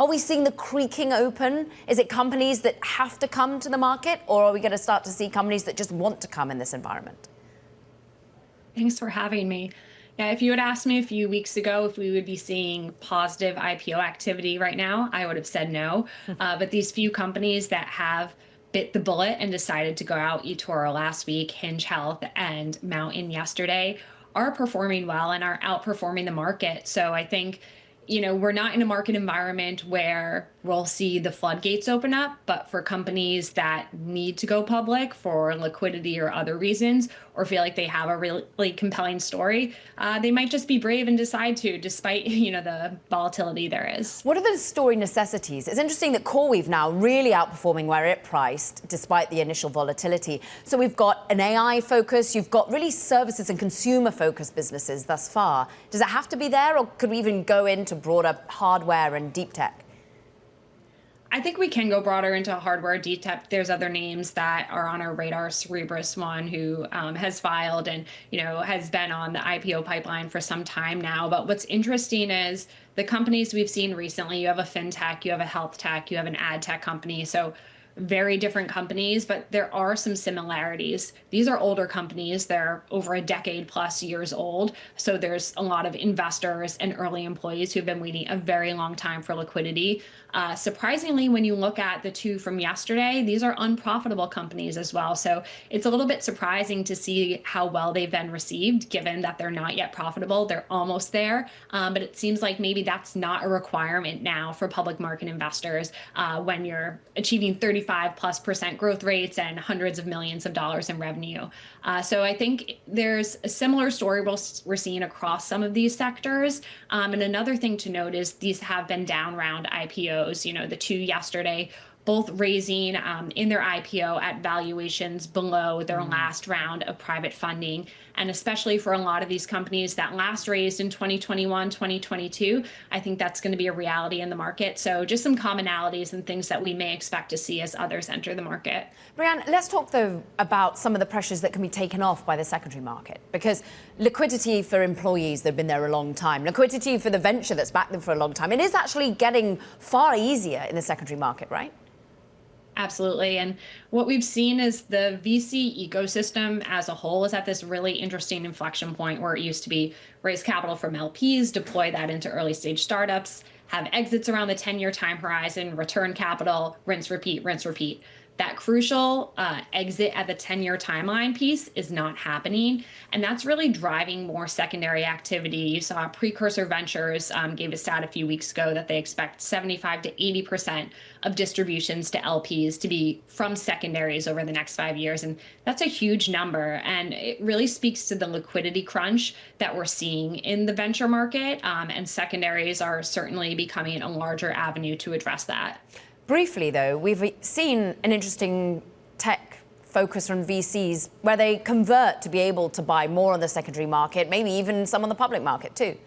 Are we seeing the creaking open? Is it companies that have to come to the market, or are we going to start to see companies that just want to come in this environment? Thanks for having me. Yeah, if you had asked me a few weeks ago if we would be seeing positive IPO activity right now, I would have said no. But these few companies that have bit the bullet and decided to go out, eToro last week, Hinge Health, and Mountain yesterday, are performing well and are outperforming the market. So I think, we're not in a market environment where we'll see the floodgates open up, but for companies that need to go public for liquidity or other reasons, or feel like they have a really compelling story, they might just be brave and decide to, despite, the volatility there is. What are the story necessities? It's interesting that CoreWeave now really outperforming where it priced, despite the initial volatility. So we've got an AI focus, you've got really services and consumer-focused businesses thus far. Does it have to be there, or could we even go into broader hardware and deep tech? I think we can go broader into hardware deep tech. There's other names that are on our radar. Cerebras, one who has filed and has been on the IPO pipeline for some time now. But what's interesting is the companies we've seen recently. You have a fintech, you have a health tech, you have an ad tech company. So very different companies, but there are some similarities. These are older companies. They're over a decade plus years old. So there's a lot of investors and early employees who've been waiting a very long time for liquidity. Surprisingly, when you look at the two from yesterday, these are unprofitable companies as well. So it's a little bit surprising to see how well they've been received, given that they're not yet profitable. They're almost there. But it seems like maybe that's not a requirement now for public market investors when you're achieving 35+% growth rates and hundreds of millions of dollars in revenue. So I think there's a similar story we're seeing across some of these sectors. And another thing to note is these have been down round IPOs. The two yesterday, both raising in their IPO at valuations below their last round of private funding. And especially for a lot of these companies that last raised in 2021, 2022, I think that's going to be a reality in the market. So just some commonalities and things that we may expect to see as others enter the market. Brianne, let's talk, though, about some of the pressures that can be taken off by the secondary market, because liquidity for employees that have been there a long time, liquidity for the venture that's backed them for a long time, it is actually getting far easier in the secondary market, right? Absolutely. And what we've seen is the VC ecosystem as a whole is at this really interesting inflection point where it used to be raise capital from LPs, deploy that into early stage startups, have exits around the 10-year time horizon, return capital, rinse, repeat, rinse, repeat. That crucial exit at the 10-year timeline piece is not happening. And that's really driving more secondary activity. You saw Precursor Ventures gave a stat a few weeks ago that they expect 75 to 80% of distributions to LPs to be from secondaries over the next 5 years. And that's a huge number. And it really speaks to the liquidity crunch that we're seeing in the venture market. And secondaries are certainly becoming a larger avenue to address that. Briefly, though, we've seen an interesting tech focus on VCs where they convert to be able to buy more on the secondary market, maybe even some on the public market, too.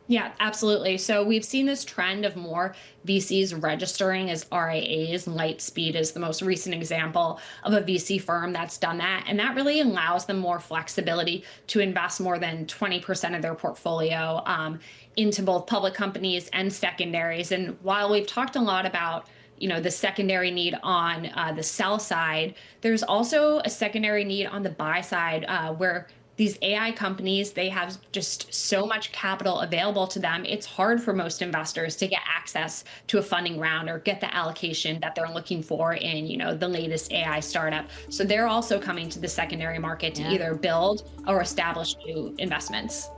Yeah, absolutely. So we've seen this trend of more VCs registering as RIAs. Lightspeed is the most recent example of a VC firm that's done that. And that really allows them more flexibility to invest more than 20% of their portfolio into both public companies and secondaries. And while we've talked a lot about the secondary need on the sell side, there's also a secondary need on the buy side where these AI companies, they have just so much capital available to them. It's hard for most investors to get access to a funding round or get the allocation that they're looking for in, the latest AI startup. So they're also coming to the secondary market to either build or establish new investments.